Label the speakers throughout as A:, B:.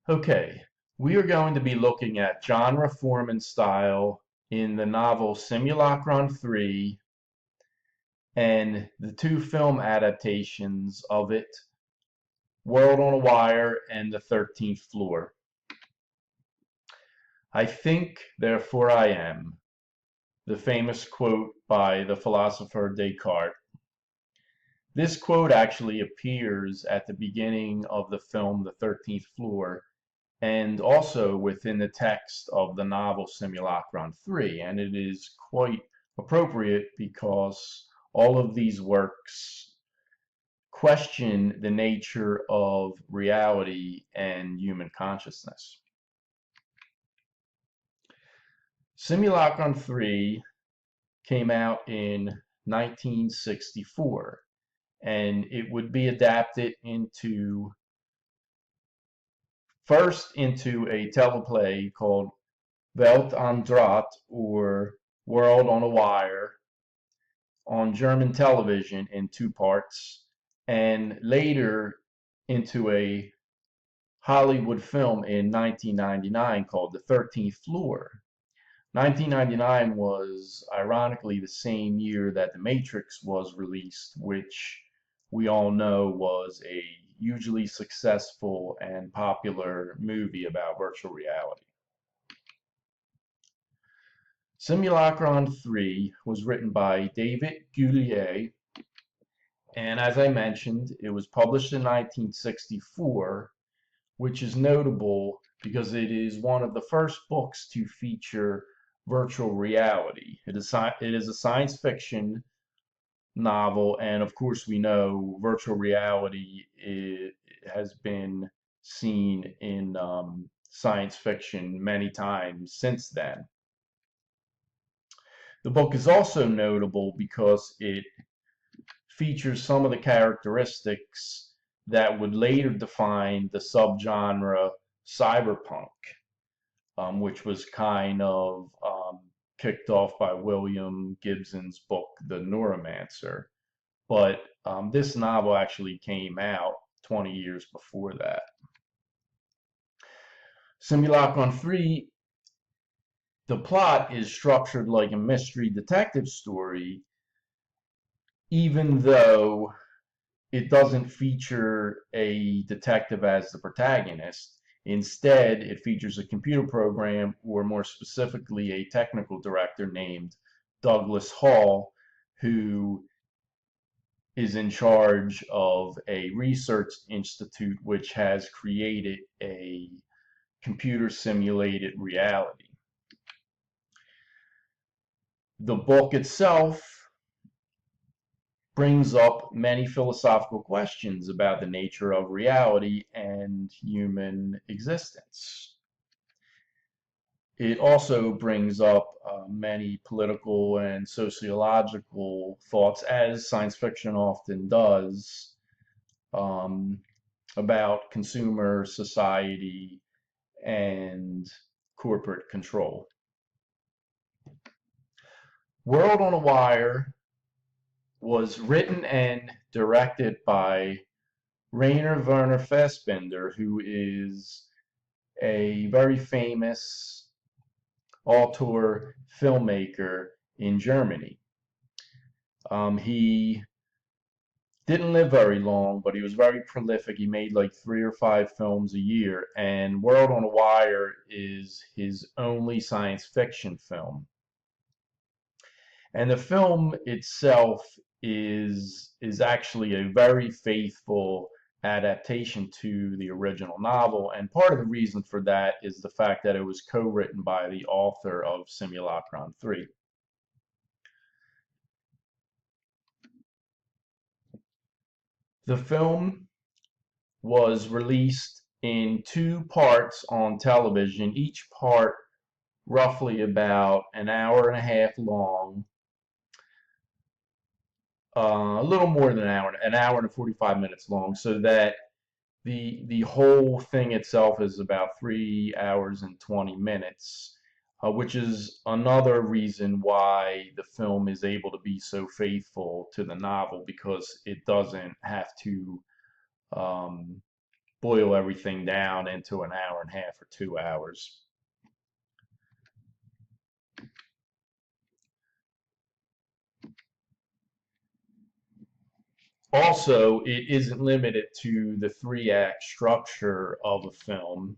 A: Okay, we are going to be looking at genre, form, and style in the novel Simulacron 3 and the two film adaptations of it, World on a Wire and The 13th Floor. I think, therefore I am, the famous quote by the philosopher Descartes. This quote actually appears at the beginning of the film The 13th Floor and also within the text of the novel Simulacron 3, and it is quite appropriate because all of these works question the nature of reality and human consciousness. Simulacron 3 came out in 1964, and it would be adapted first into a teleplay called Welt am Draht, or World on a Wire, on German television in two parts, and later into a Hollywood film in 1999 called The 13th Floor. 1999 was ironically the same year that The Matrix was released, which we all know was a hugely successful and popular movie about virtual reality. Simulacron 3 was written by David Goulier, and as I mentioned, it was published in 1964, which is notable because it is one of the first books to feature virtual reality. It is a science fiction novel, and of course we know virtual reality has been seen in science fiction many times since then. The book is also notable because it features some of the characteristics that would later define the subgenre cyberpunk, which was kind of kicked off by William Gibson's book, The Neuromancer. But this novel actually came out 20 years before that. Simulacron 3, the plot is structured like a mystery detective story, even though it doesn't feature a detective as the protagonist. Instead, it features a computer program, or more specifically, a technical director named Douglas Hall, who is in charge of a research institute which has created a computer simulated reality. The book itself brings up many philosophical questions about the nature of reality and human existence. It also brings up many political and sociological thoughts, as science fiction often does, um, about consumer society and corporate control. World on a Wire was written and directed by Rainer Werner Fassbinder, who is a very famous auteur filmmaker in Germany. He didn't live very long, but he was very prolific. He made like 3 or 5 films a year, and World on a Wire is his only science fiction film. And the film itself is actually a very faithful adaptation to the original novel, and part of the reason for that is the fact that it was co-written by the author of Simulacron 3. The film was released in 2 parts on television, each part roughly about an hour and a half long, a little more than an hour and 45 minutes long, so that the whole thing itself is about 3 hours and 20 minutes, which is another reason why the film is able to be so faithful to the novel, because it doesn't have to boil everything down into an hour and a half or 2 hours. Also, it isn't limited to the 3-act structure of a film.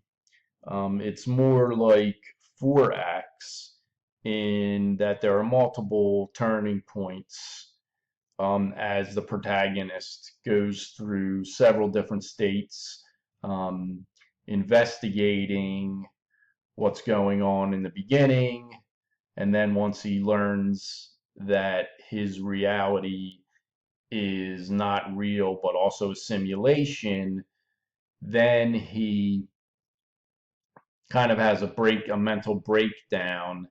A: It's more like 4 acts in that there are multiple turning points as the protagonist goes through several different states, um, investigating what's going on in the beginning, and then once he learns that his reality is not real but also a simulation, then he kind of has a mental breakdown,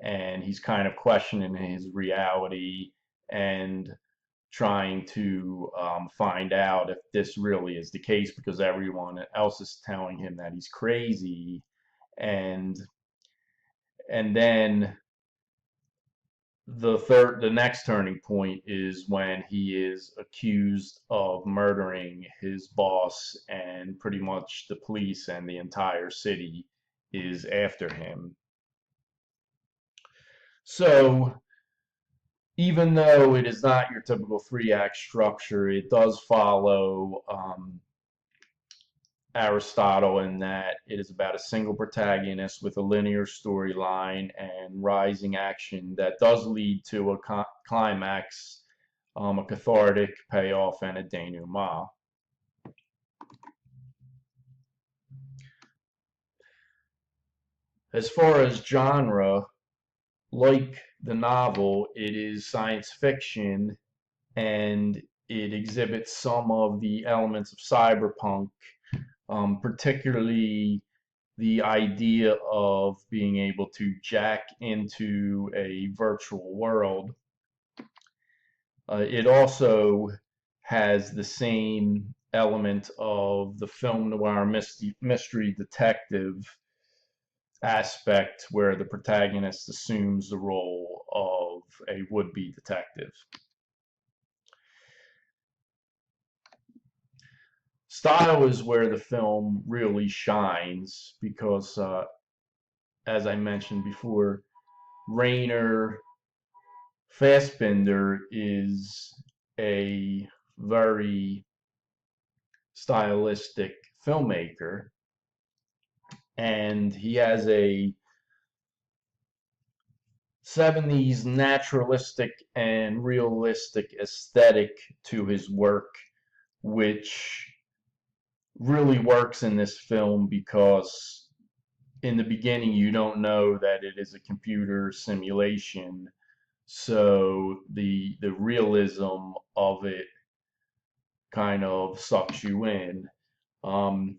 A: and he's kind of questioning his reality and trying to find out if this really is the case, because everyone else is telling him that he's crazy. And and then the next turning point is when he is accused of murdering his boss, and pretty much the police and the entire city is after him. So even though it is not your typical 3-act structure, it does follow Aristotle in that it is about a single protagonist with a linear storyline and rising action that does lead to a climax, a cathartic payoff, and a denouement. As far as genre, like the novel, it is science fiction, and it exhibits some of the elements of cyberpunk, particularly the idea of being able to jack into a virtual world. It also has the same element of the film noir mystery detective aspect, where the protagonist assumes the role of a would-be detective. Style is where the film really shines because, as I mentioned before, Rainer Fassbinder is a very stylistic filmmaker, and he has a 70s naturalistic and realistic aesthetic to his work, which really works in this film because in the beginning you don't know that it is a computer simulation, so the realism of it kind of sucks you in. Um,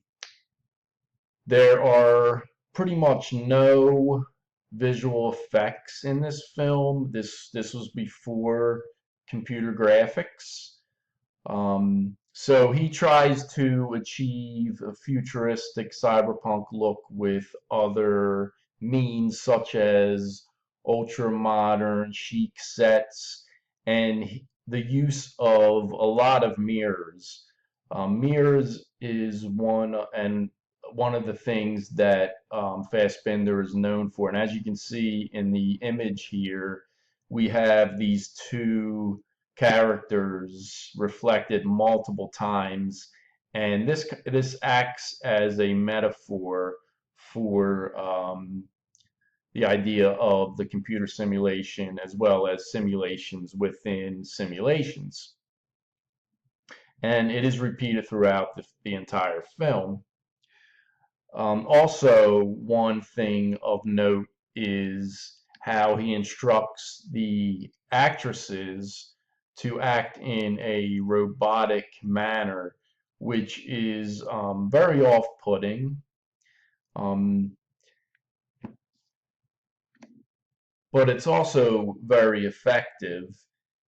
A: there are pretty much no visual effects in this film. This was before computer graphics. So he tries to achieve a futuristic cyberpunk look with other means, such as ultra modern chic sets and the use of a lot of mirrors. Mirrors is one of the things that Fassbinder is known for. And as you can see in the image here, we have these two characters reflected multiple times, and this acts as a metaphor for the idea of the computer simulation as well as simulations within simulations. And it is repeated throughout the entire film. Also, one thing of note is how he instructs the actresses to act in a robotic manner, which is very off-putting. Um, but it's also very effective.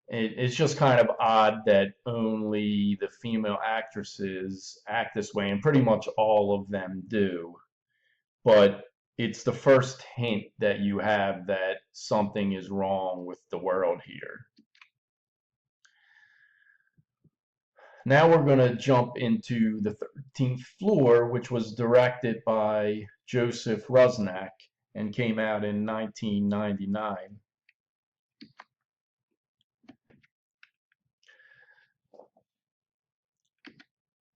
A: It's just kind of odd that only the female actresses act this way, and pretty much all of them do. But it's the first hint that you have that something is wrong with the world here. Now we're going to jump into the 13th Floor, which was directed by Joseph Rusnak and came out in 1999.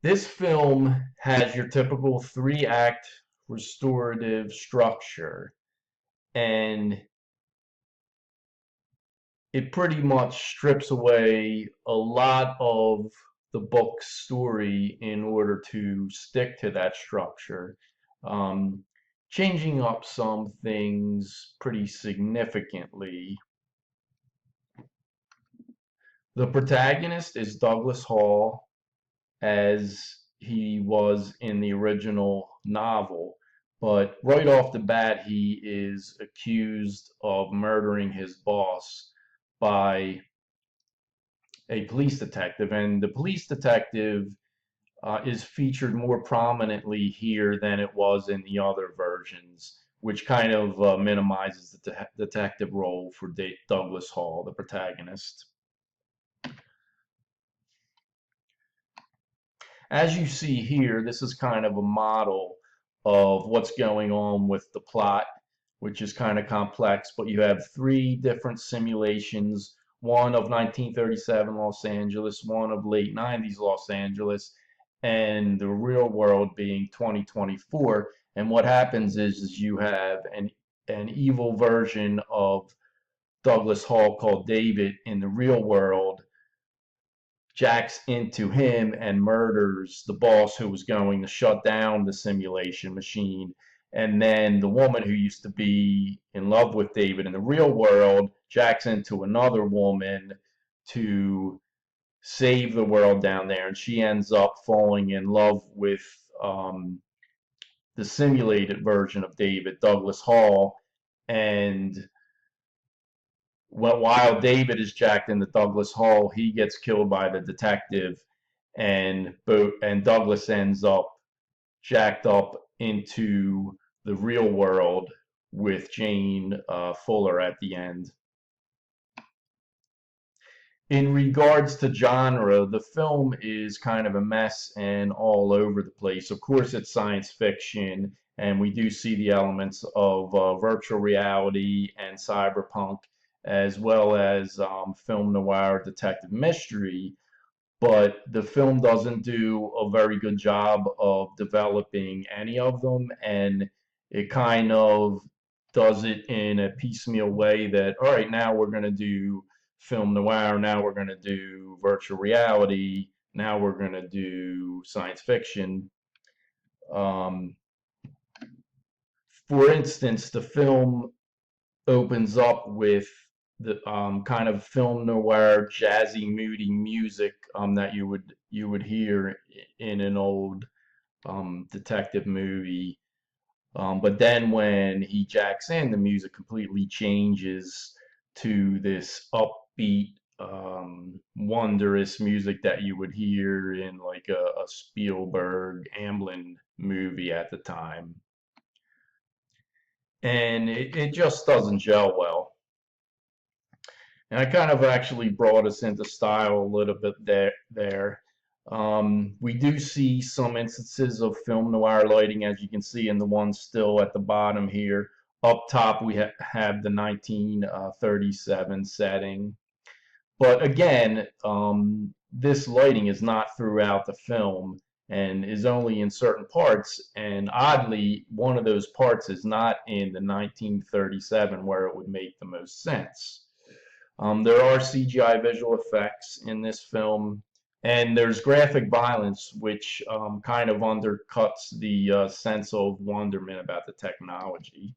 A: This film has your typical three-act restorative structure, and it pretty much strips away a lot of the book's story in order to stick to that structure, um, changing up some things pretty significantly. The protagonist is Douglas Hall, as he was in the original novel, but right off the bat, he is accused of murdering his boss by a police detective, and the police detective is featured more prominently here than it was in the other versions, which kind of minimizes the detective role for Douglas Hall, the protagonist. As you see here, this is kind of a model of what's going on with the plot, which is kind of complex, but you have three different simulations, one of 1937 Los Angeles, one of late 90s Los Angeles, and the real world being 2024. And what happens is you have an evil version of Douglas Hall called David in the real world, jacks into him and murders the boss who was going to shut down the simulation machine. And then the woman who used to be in love with David in the real world jacks into another woman to save the world down there. And she ends up falling in love with the simulated version of David, Douglas Hall. And while David is jacked into Douglas Hall, he gets killed by the detective, and Douglas ends up jacked up into the real world with Jane Fuller at the end. In regards to genre, the film is kind of a mess and all over the place. Of course, it's science fiction, and we do see the elements of virtual reality and cyberpunk, as well as film noir detective mystery. But the film doesn't do a very good job of developing any of them, and it kind of does it in a piecemeal way that, all right, now we're going to do film noir, now we're going to do virtual reality, now we're going to do science fiction. Um, for instance, the film opens up with the kind of film noir, jazzy, moody music that you would hear in an old detective movie. But then when he jacks in, the music completely changes to this upbeat, wondrous music that you would hear in like a Spielberg Amblin movie at the time. And it just doesn't gel well. And I kind of actually brought us into style a little bit there. We do see some instances of film noir lighting, as you can see in the one still at the bottom here. Up top, we have the 1937 setting. But again, this lighting is not throughout the film and is only in certain parts. And oddly, one of those parts is not in the 1937 where it would make the most sense. There are CGI visual effects in this film, and there's graphic violence, which kind of undercuts the sense of wonderment about the technology.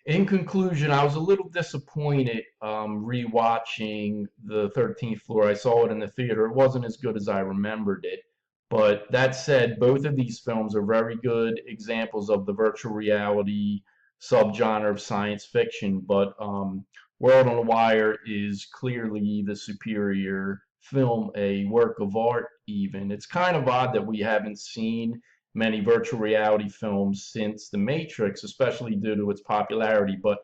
A: In conclusion, I was a little disappointed rewatching the 13th Floor. I saw it in the theater. It wasn't as good as I remembered it. But that said, both of these films are very good examples of the virtual reality subgenre of science fiction. But World on a Wire is clearly the superior film, a work of art even. It's kind of odd that we haven't seen many virtual reality films since The Matrix, especially due to its popularity. But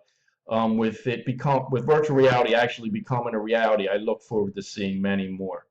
A: with virtual reality actually becoming a reality, I look forward to seeing many more.